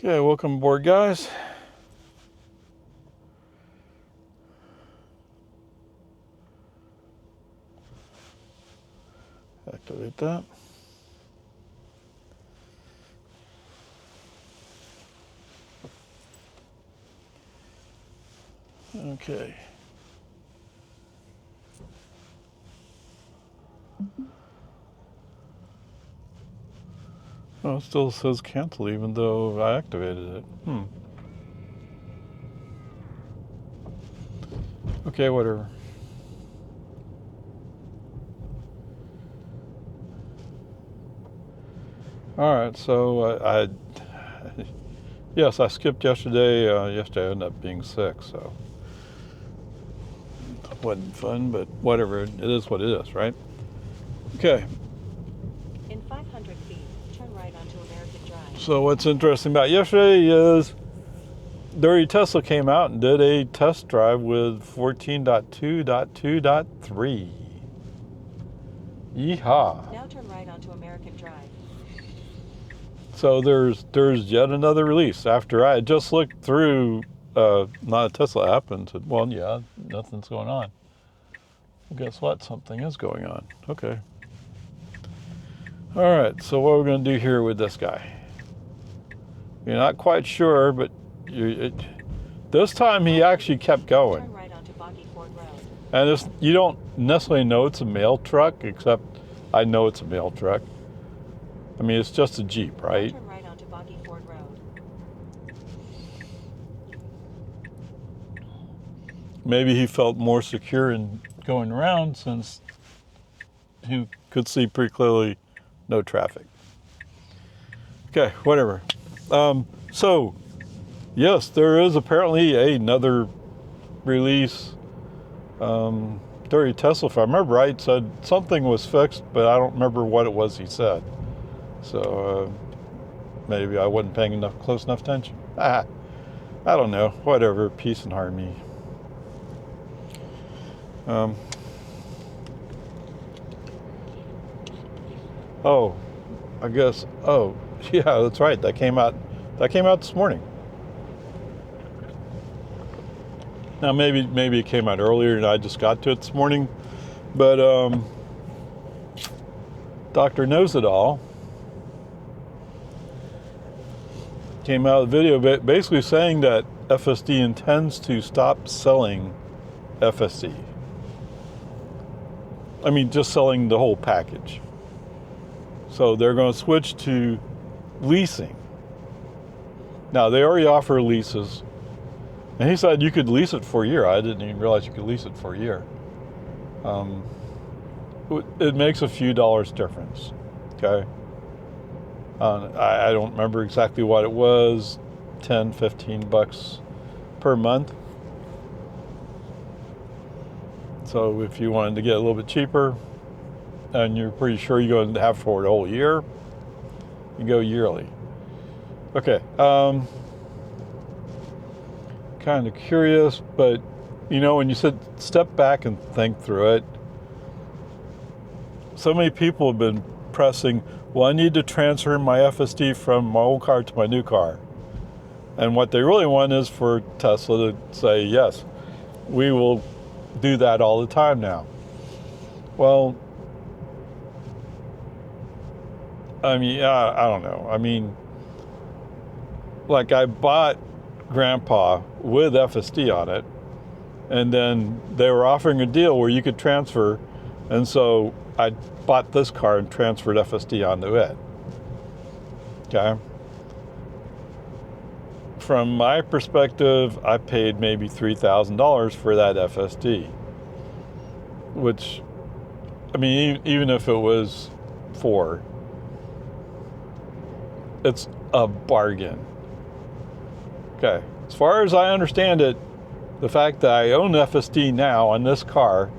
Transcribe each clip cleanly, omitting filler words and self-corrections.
Okay, welcome aboard, guys. Activate that. Okay. Oh, it still says cancel even though I activated it. Okay, whatever. All right, so yes, I skipped yesterday. Yesterday I ended up being sick, so it wasn't fun, but whatever. It is what it is, right? Okay. In 500 feet, turn right onto American Drive. So what's interesting about yesterday is Dirty Tesla came out and did a test drive with 14.2.2.3. Yeehaw. Now turn right onto American Drive. So there's yet another release after I had just looked through not a Tesla app and said, well, yeah, nothing's going on. Well, guess what? Something is going on. Okay. All right, so what we're going to do here with this guy. You're not quite sure, but this time he actually kept going. Turn right onto Boggy Ford Road. And you don't necessarily know it's a mail truck, except I know it's a mail truck. I mean, it's just a Jeep, right? Now turn right onto Boggy Ford Road. Maybe he felt more secure in going around since he could see pretty clearly no traffic. Okay, whatever. So, yes, there is apparently another release. Dirty Tesla, if I remember right, said something was fixed, but I don't remember what it was he said. So maybe I wasn't paying close enough attention. I don't know. Whatever. Peace and harmony. Oh, I guess. Oh, yeah, that's right. That came out this morning. Now maybe it came out earlier and I just got to it this morning, but Dr. Knows It All came out with a video basically saying that FSD intends to stop selling FSD. I mean, just selling the whole package. So they're going to switch to leasing. Now, they already offer leases. And he said you could lease it for a year. I didn't even realize you could lease it for a year. It makes a few dollars difference, okay? I don't remember exactly what it was, 10, 15 bucks per month. So if you wanted to get a little bit cheaper and you're pretty sure you're going to have for the whole year, you go yearly. Okay. Kind of curious, but you know, when you step back and think through it, so many people have been pressing, well, I need to transfer my FSD from my old car to my new car. And what they really want is for Tesla to say, yes, we will do that all the time now. Well, I mean, I don't know. I mean, like I bought Grandpa with FSD on it, and then they were offering a deal where you could transfer, and so I bought this car and transferred FSD onto it. Okay. From my perspective, I paid maybe $3,000 for that FSD, which, I mean, even if it was 4, it's a bargain. Okay, as far as I understand it, the fact that I own FSD now on this car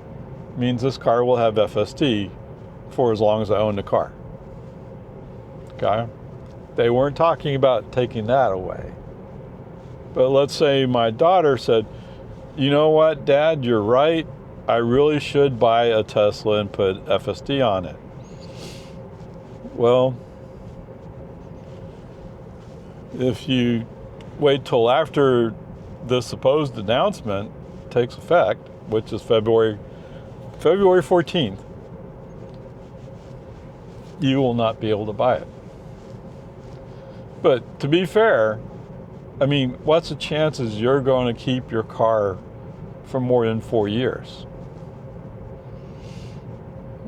means this car will have FSD for as long as I own the car. Okay? They weren't talking about taking that away. But let's say my daughter said, you know what, Dad, you're right. I really should buy a Tesla and put FSD on it. Well, If you wait till after the supposed announcement takes effect, which is February 14th, you will not be able to buy it. But to be fair, I mean, what's the chances you're going to keep your car for more than 4 years?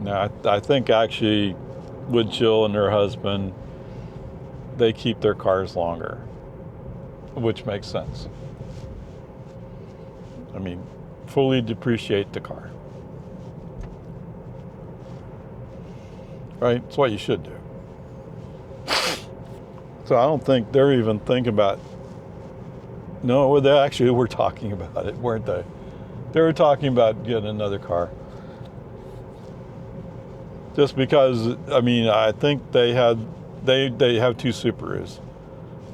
Now, I think actually with Jill and her husband, they keep their cars longer, which makes sense. I mean, fully depreciate the car. Right? It's what you should do. So I don't think they're even thinking about, no, they actually were talking about it, weren't they? They were talking about getting another car. Just because, I mean, I think they have two Subarus.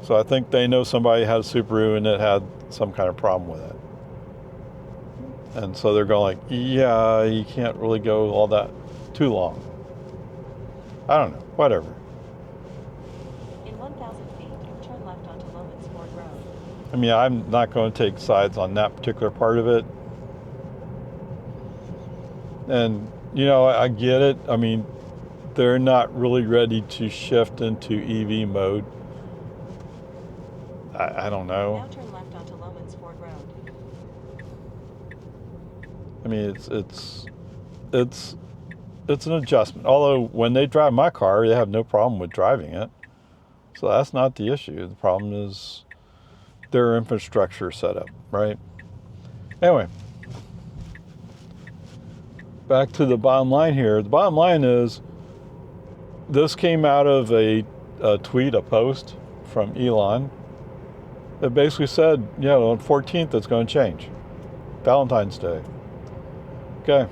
So I think they know somebody had a Subaru and it had some kind of problem with it. And so they're going like, yeah, you can't really go all that too long. I don't know, whatever. In 1,000 feet, turn left onto Loman's Ford Road. I mean, I'm not going to take sides on that particular part of it. And, you know, I get it. I mean, they're not really ready to shift into EV mode. I don't know. Now turn left onto Loman's Ford Road. I mean, it's an adjustment. Although when they drive my car, they have no problem with driving it. So that's not the issue. The problem is their infrastructure setup, right? Anyway, back to the bottom line here. The bottom line is this came out of a tweet, a post from Elon that basically said, you know, on 14th it's going to change. Valentine's Day. Okay.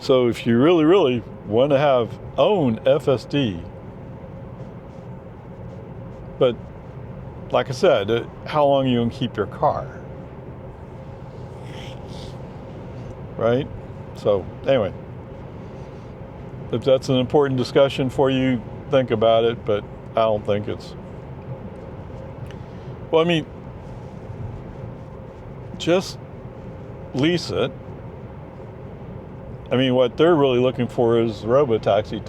So if you really, really want to own FSD, but like I said, how long are you going to keep your car? Right? So anyway, if that's an important discussion for you, think about it, but I don't think it's... Well, I mean, just lease it. I mean, what they're really looking for is robotaxi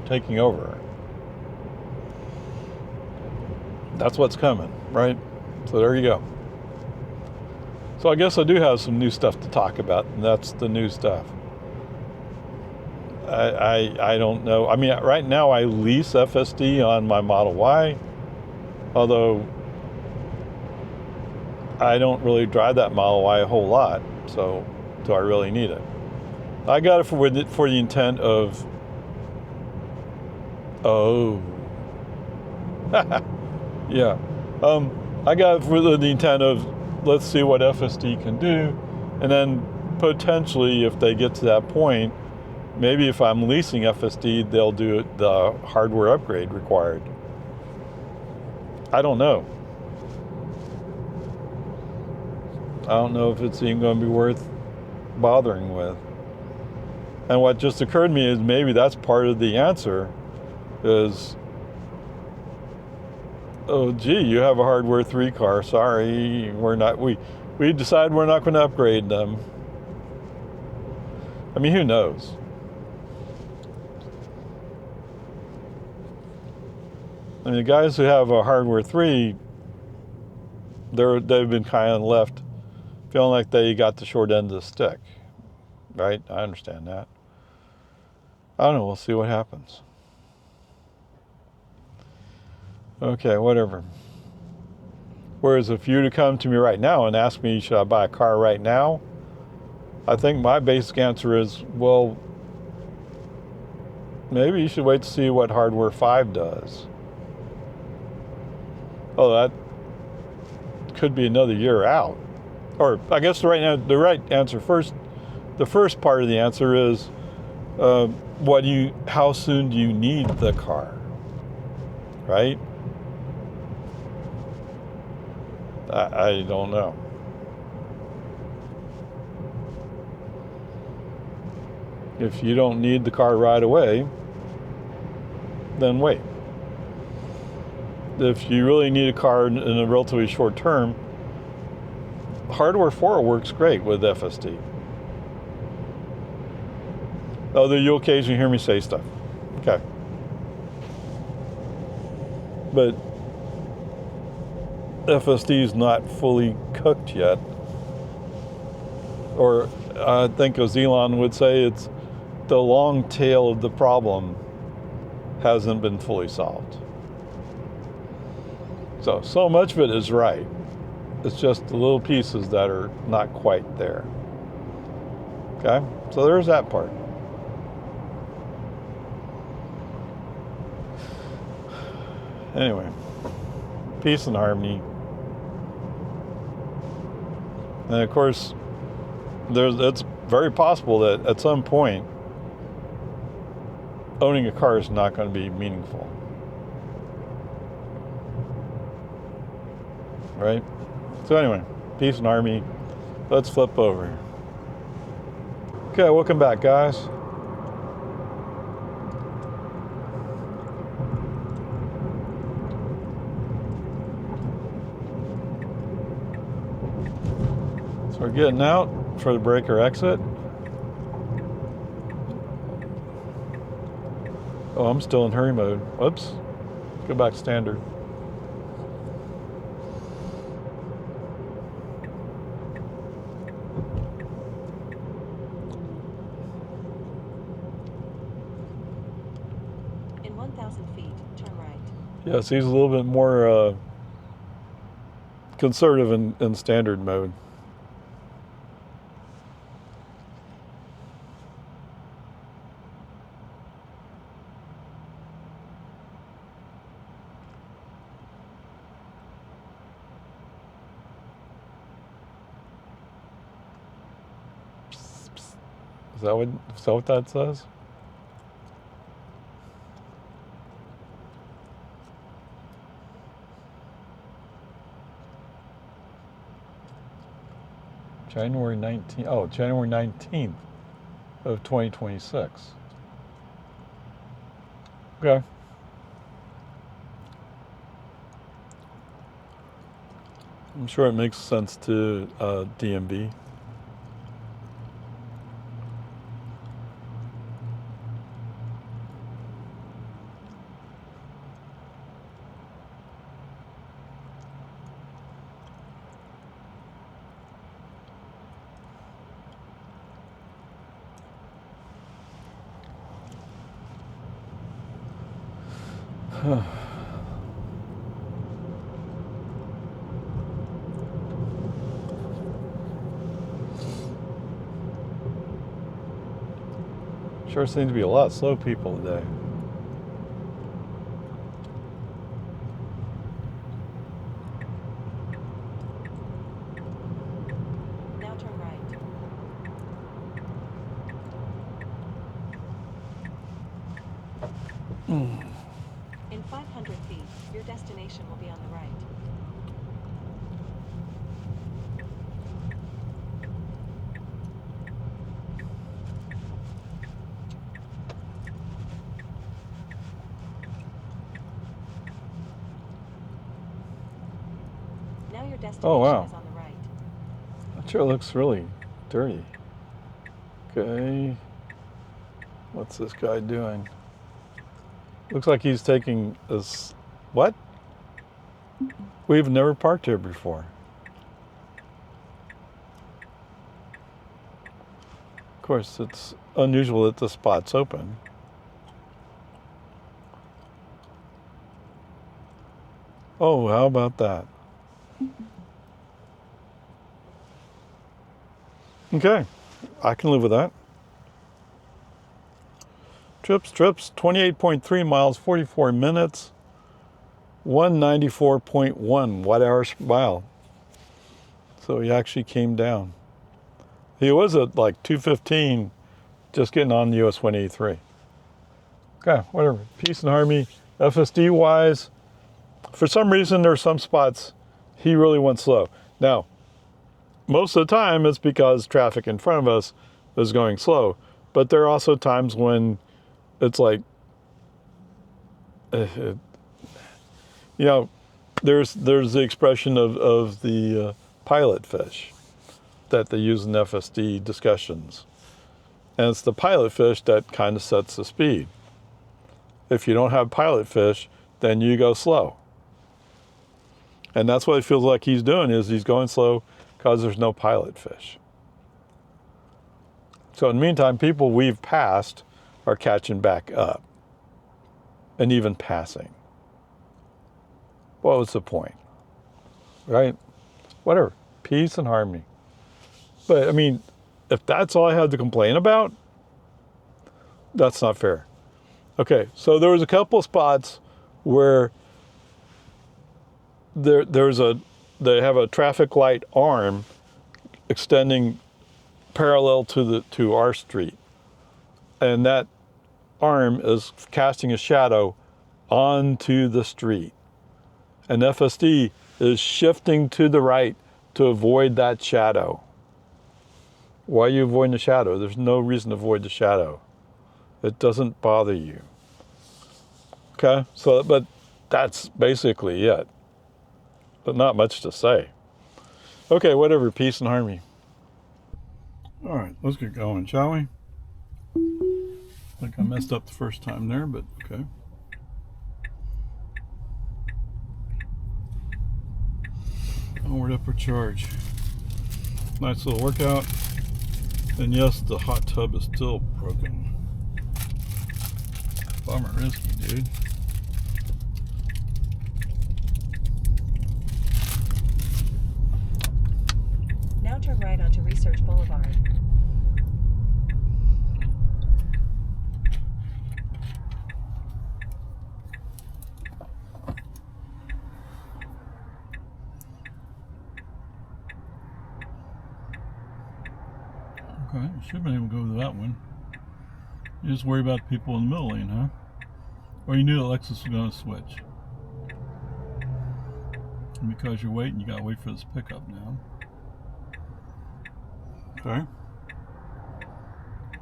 taking over. That's what's coming, right? So there you go. So I guess I do have some new stuff to talk about, and that's the new stuff. I don't know. I mean, right now I lease FSD on my Model Y, although I don't really drive that Model Y a whole lot, so do I really need it? I got it for the intent of, yeah. I got it for the intent of, let's see what FSD can do, and then potentially, if they get to that point, maybe if I'm leasing FSD, they'll do the hardware upgrade required. I don't know. I don't know if it's even going to be worth bothering with. And what just occurred to me is maybe that's part of the answer is, oh gee, you have a hardware 3 car, sorry, we decided we're not going to upgrade them. I mean, who knows? I mean, the guys who have a hardware 3, they've been kind of left feeling like they got the short end of the stick, right? I understand that. I don't know, we'll see what happens. Okay, whatever. Whereas if you were to come to me right now and ask me, should I buy a car right now? I think my basic answer is, well, maybe you should wait to see what hardware 5 does. Oh, that could be another year out. Or I guess the right answer first, the first part of the answer is, how soon do you need the car, right? I don't know. If you don't need the car right away, then wait. if you really need a car in a relatively short term, hardware 4 works great with FSD. Although you'll occasionally hear me say stuff. Okay. But FSD is not fully cooked yet. Or I think as Elon would say, it's the long tail of the problem hasn't been fully solved. So much of it is right. It's just the little pieces that are not quite there. Okay, so there's that part. Anyway, peace and harmony. And of course, it's very possible that at some point, owning a car is not going to be meaningful. Right? So anyway, peace and harmony. Let's flip over. Okay, welcome back, guys. So we're getting out for the breaker exit. Oh, I'm still in hurry mode. Whoops. Go back standard. In 1,000 feet, turn right. Yes, he's a little bit more conservative in standard mode. Is that what that says? January 19th. Oh, January 19th of 2026. Okay. I'm sure it makes sense to DMV. Sure seems to be a lot of slow people today. Now turn right. In 500 feet, your destination will be on the right. Now your destination Oh, wow. is on the right. That sure looks really dirty. Okay. What's this guy doing? Looks like he's taking this. What? We've never parked here before. Of course, it's unusual that the spot's open. Oh, how about that? Okay, I can live with that. Trips, 28.3 miles, 44 minutes, 194.1 watt-hours per mile. So he actually came down. He was at like 215, just getting on the US 183. Okay, whatever. Peace and harmony. FSD-wise, for some reason, there are some spots he really went slow. Now, most of the time, it's because traffic in front of us is going slow. But there are also times when it's like, You know, there's the expression of the pilot fish that they use in FSD discussions. And it's the pilot fish that kind of sets the speed. If you don't have pilot fish, then you go slow. And that's what it feels like he's doing, is he's going slow because there's no pilot fish. So in the meantime, people we've passed are catching back up and even passing. What was the point? Right? Whatever. Peace and harmony. But I mean, if that's all I had to complain about, that's not fair. Okay, so there was a couple of spots where they have a traffic light arm extending parallel to our street, and that arm is casting a shadow onto the street, and FSD is shifting to the right to avoid that shadow. Why are you avoiding the shadow? There's no reason to avoid the shadow. It doesn't bother you. Okay, so, but that's basically it. But not much to say. Okay, whatever, peace and harmony. All right, let's get going, shall we? I think I messed up the first time there, but okay. Onward, upward charge. Nice little workout. And yes, the hot tub is still broken. Bummer, risky, dude. Now turn right onto Research Boulevard. Okay, you should have been able to go to that one. You just worry about people in the middle lane, huh? Or you knew that Lexus was going to switch. And because you're waiting, you got to wait for this pickup now. Okay.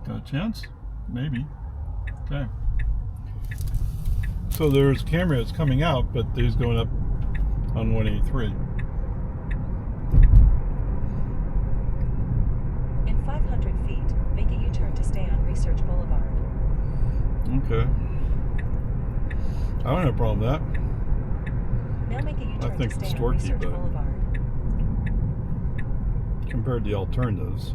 Got a chance? Maybe. Okay. So there's a camera that's coming out, but he's going up on 183. In 500 feet, make a U-turn to stay on Research Boulevard. Okay. I don't have a problem with that. Now make a U-turn I think to it's stay on torquey, Research but Boulevard. compared to the alternatives.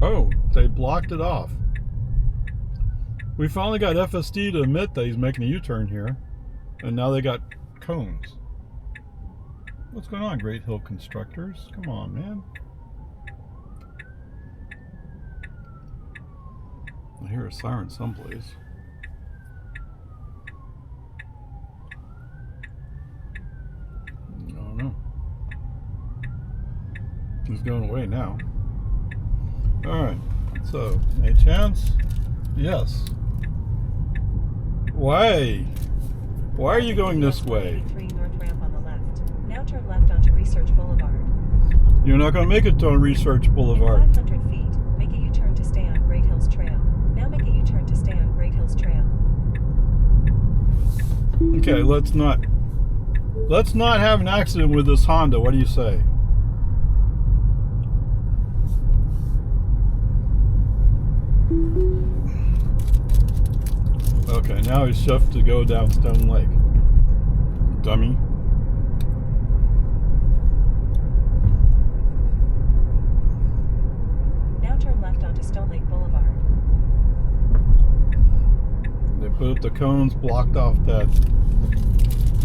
Oh, they blocked it off. We finally got FSD to admit that he's making a U-turn here, and now they got cones. What's going on, Great Hill Constructors? Come on, man. I hear a siren someplace. I don't know. He's going away now. Alright, so, a chance? Yes. Why? Why are you going this way? 83 north ramp on the left. Now turn left onto Research Boulevard. You're not going to make it to Research Boulevard. In 500 feet, make a U-turn to stay on Great Hills Trail. Now make a U-turn to stay on Great Hills Trail. Okay, let's not have an accident with this Honda. What do you say? Okay, now he's shoved to go down Stone Lake. Dummy. Now turn left onto Stone Lake Boulevard. They put up the cones, blocked off that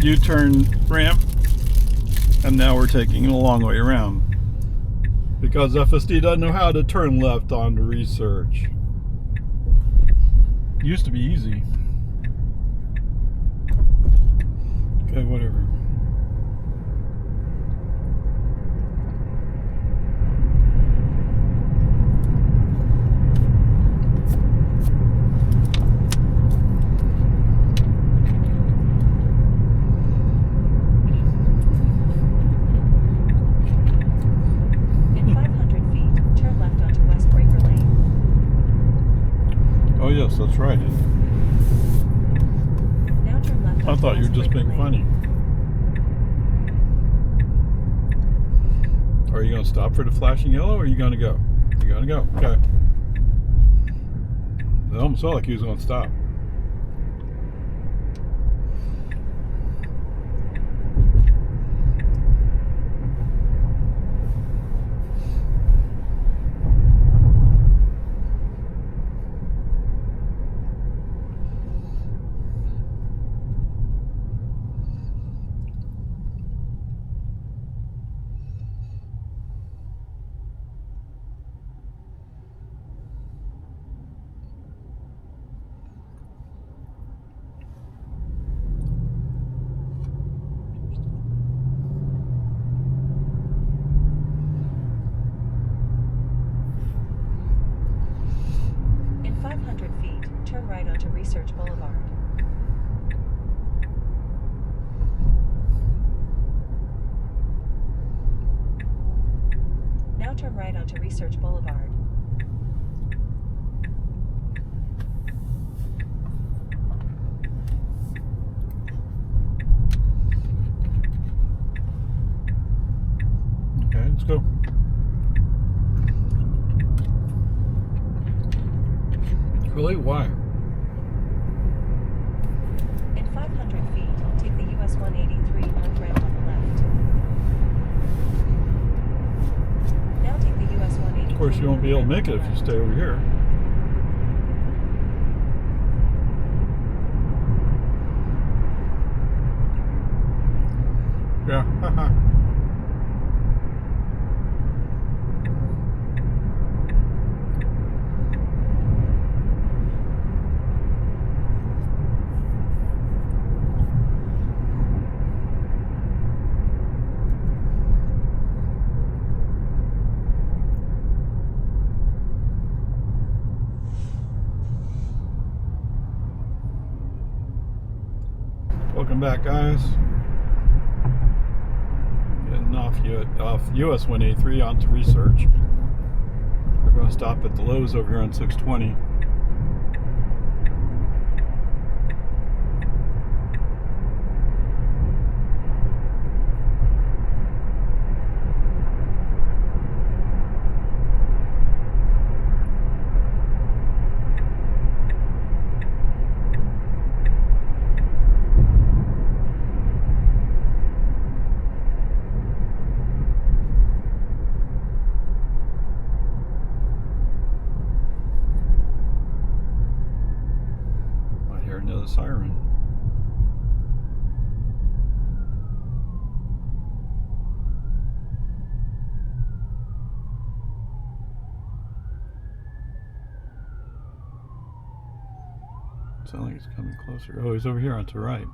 U-turn ramp, and now we're taking it a long way around. Because FSD doesn't know how to turn left onto Research. Used to be easy. Okay, whatever. In 500 feet, turn left onto West Breaker Lane. Oh yes, that's right. I thought you were just being funny. Are you going to stop for the flashing yellow, or are you going to go? You're going to go. Okay. It almost felt like he was going to stop. In 500 feet, turn right onto Research Boulevard. Now turn right onto Research Boulevard. Okay, let's go. Really? Why? In 500 feet, take the US 183 north ramp on the left. Now take the US 183. Of course, you won't be able to make it if you stay over here. Yeah, haha. Welcome back, guys. Getting off US 183 onto Research. We're going to stop at the Lowe's over here on 620. Another siren. Sounds like he's coming closer. Oh, he's over here onto the right.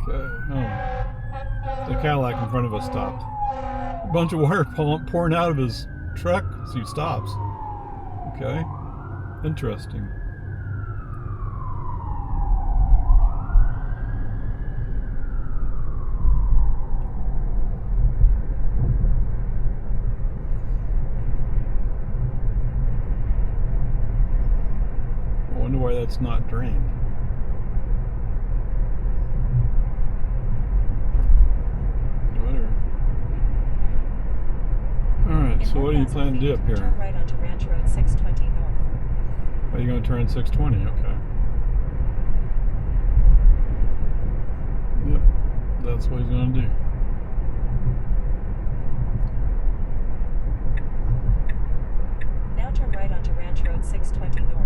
Okay. Oh, the Cadillac in front of us stopped. A bunch of water pouring out of his truck as he stops. Okay, interesting. I wonder why that's not drained. Alright, so what do you plan to do up here? Turn right onto Ranch Road 620 north. Are you going to turn 620? Okay. Yep, that's what he's going to do. Now turn right onto Ranch Road 620 north.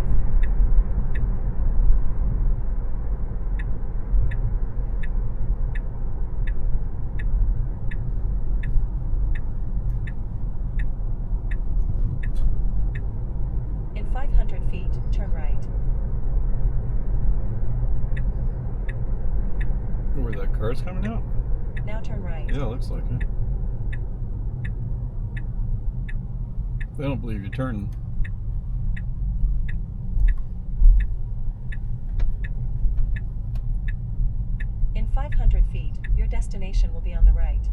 In 500 feet, turn right. Where that car's coming out? Now turn right. Yeah, looks like it. They don't believe you turning. In 500 feet, your destination will be on the right.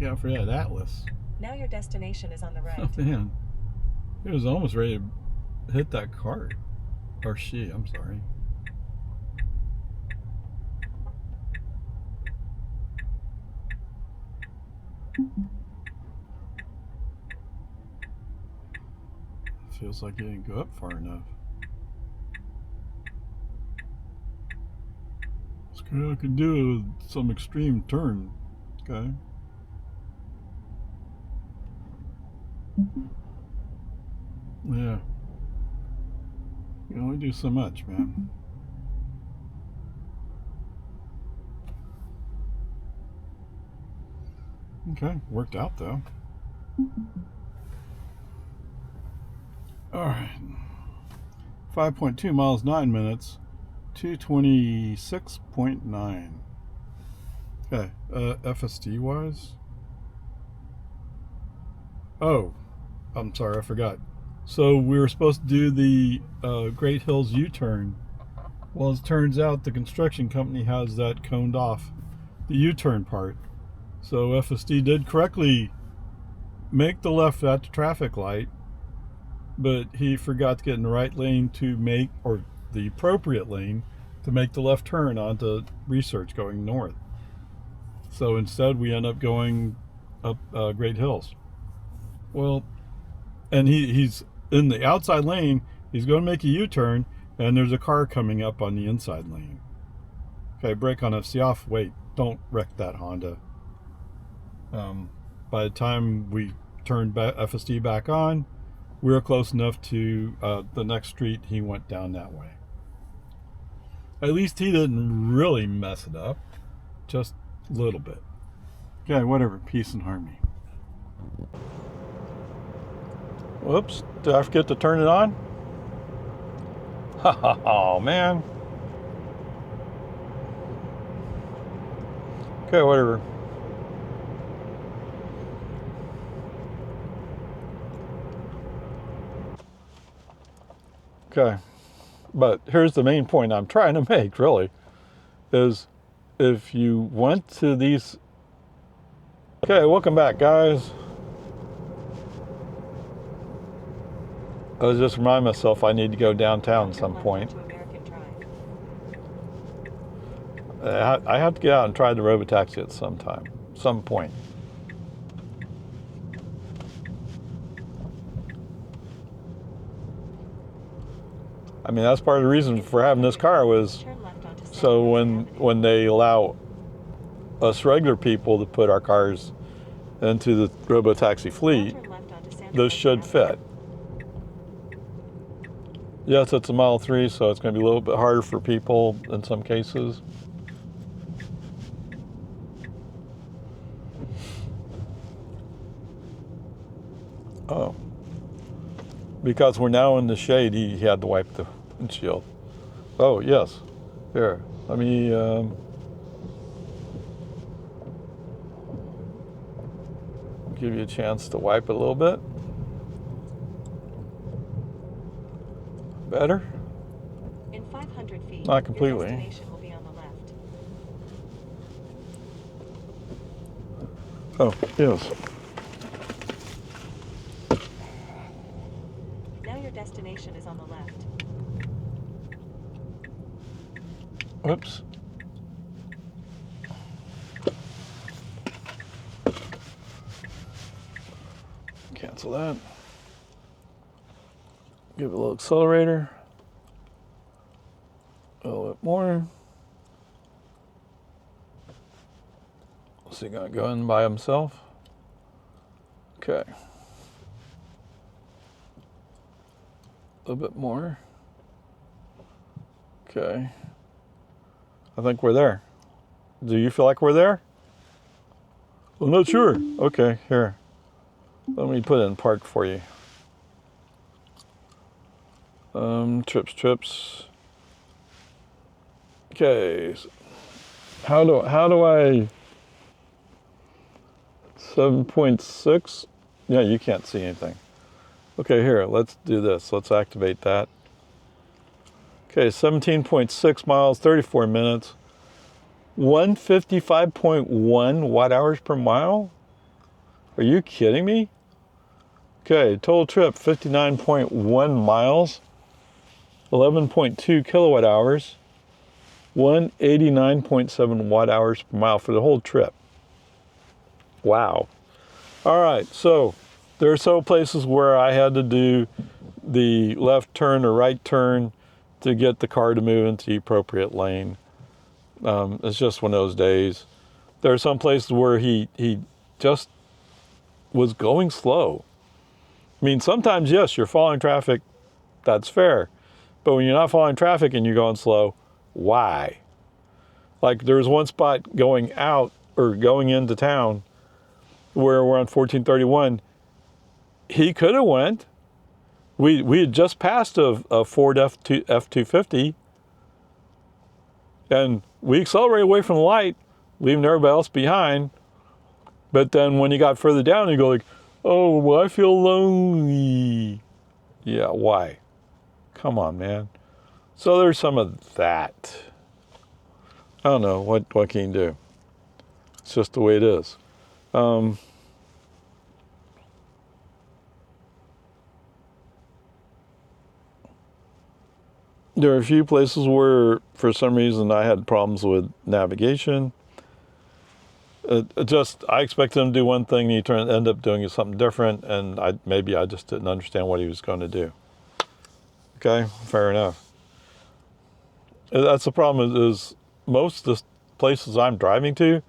Look out for that Atlas. Now your destination is on the right. Oh, man. He was almost ready to hit that cart. Or she, I'm sorry. Feels like it didn't go up far enough. It's kind of I could do some extreme turn. Okay. Yeah. You can only do so much, man. Okay, worked out though. All right. 5.2 miles, 9 minutes. 226.9. Okay, FSD wise. Oh, I'm sorry, I forgot. So we were supposed to do the Great Hills U-turn. Well, it turns out the construction company has that coned off, the U-turn part. So FSD did correctly make the left at the traffic light, but he forgot to get in the right lane to make, or the appropriate lane to make the left turn onto Research going north. So instead we end up going up Great Hills. Well, and he's in the outside lane, he's going to make a U-turn, and there's a car coming up on the inside lane. Okay, brake on FC off. Wait, don't wreck that Honda. By the time we turned FSD back on, we were close enough to the next street. He went down that way. At least he didn't really mess it up, just a little bit. Okay, whatever, peace and harmony. Whoops, did I forget to turn it on? Oh, man. Okay, whatever. Okay, but here's the main point I'm trying to make, really, is if you went to these... Okay, welcome back, guys. I was just reminding myself I need to go downtown at some point. I have to get out and try the robotaxi at some point. I mean, that's part of the reason for having this car was so when they allow us regular people to put our cars into the robotaxi fleet, those should fit. Yes, it's a Model 3, so it's going to be a little bit harder for people in some cases. Oh. Because we're now in the shade, he had to wipe the windshield. Oh, yes. Here, let me... give you a chance to wipe it a little bit. Better? In 500 feet, not completely. Your destination will be on the left. Oh, yes. Now your destination is on the left. Oops. Cancel that. Give it a little accelerator. A little bit more. Is he gonna go in by himself? Okay. A little bit more. Okay. I think we're there. Do you feel like we're there? I'm not sure. Okay, here. Let me put it in park for you. Trips. Okay. How do I 7.6? Yeah, you can't see anything. Okay, here, let's do this. Let's activate that. Okay, 17.6 miles, 34 minutes. 155.1 watt hours per mile. Are you kidding me? Okay, total trip 59.1 miles, 11.2 kilowatt hours, 189.7 watt hours per mile for the whole trip. Wow. All right, so there are several places where I had to do the left turn or right turn to get the car to move into the appropriate lane. It's just one of those days. There are some places where he just was going slow. I mean, sometimes, yes, you're following traffic, that's fair. But when you're not following traffic and you're going slow, why? Like there was one spot going out or going into town where we're on 1431. He could have went. We had just passed a Ford F-250, and we accelerated away from the light, leaving everybody else behind. But then when you got further down, you go like, oh, well, I feel lonely. Yeah, why? Come on, man. So there's some of that. I don't know, what can you do? It's just the way it is. There are a few places where, for some reason, I had problems with navigation. I expected him to do one thing, and he end up doing something different, and maybe I just didn't understand what he was going to do. Okay, fair enough. That's the problem is most of the places I'm driving to,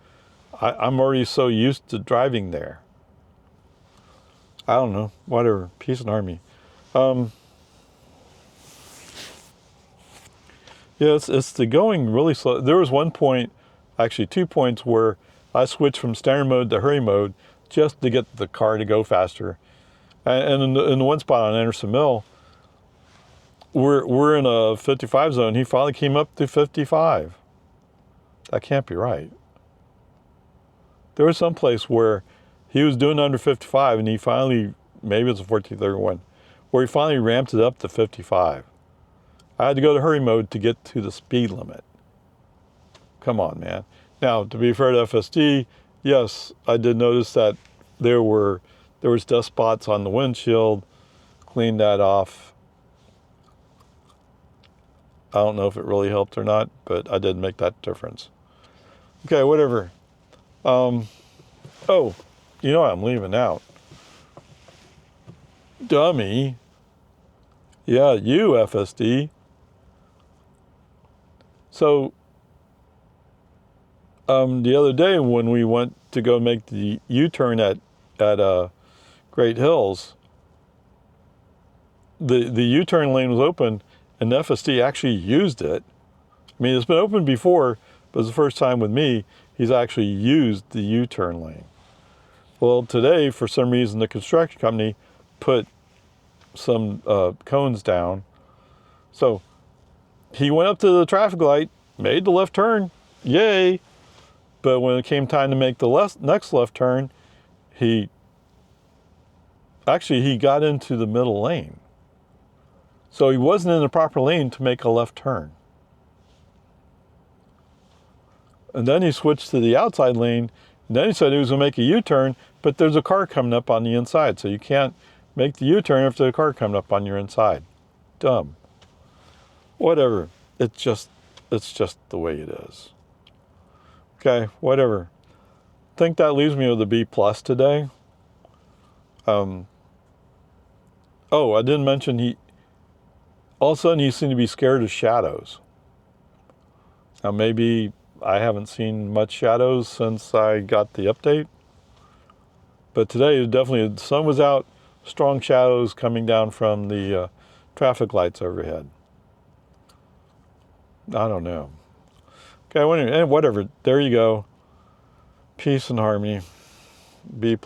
I'm already so used to driving there. I don't know, whatever, peace and harmony. Yeah, it's the going really slow. There was one point, actually 2 points, where I switched from standard mode to hurry mode just to get the car to go faster. And in the one spot on Anderson Mill, we're in a 55 zone. He finally came up to 55. That can't be right. There was some place where he was doing under 55, and he finally, maybe it's a 1431, where he finally ramped it up to 55. I had to go to hurry mode to get to the speed limit. Come on, man. Now, to be fair to FSD, yes, I did notice that there was dust spots on the windshield. Cleaned that off. I don't know if it really helped or not, but I did make that difference. Okay, whatever. Oh, you know what I'm leaving out? Dummy. Yeah, you, FSD. So, the other day when we went to go make the U-turn at Great Hills, the U-turn lane was open, and the FSD actually used it. I mean, it's been open before, but it's the first time with me he's actually used the U-turn lane. Well, today, for some reason, the construction company put some cones down. So he went up to the traffic light, made the left turn, yay. But when it came time to make the next left turn, he got into the middle lane. So he wasn't in the proper lane to make a left turn. And then he switched to the outside lane, and then he said he was going to make a U-turn, but there's a car coming up on the inside, so you can't make the U-turn if there's a car coming up on your inside. Dumb. Whatever. It's just the way it is. Okay, whatever. I think that leaves me with a B+ today. Oh, I didn't mention all of a sudden he seemed to be scared of shadows. Now maybe I haven't seen much shadows since I got the update. But today, definitely, the sun was out, strong shadows coming down from the traffic lights overhead. I don't know. Okay, whatever. There you go. Peace and harmony. B+.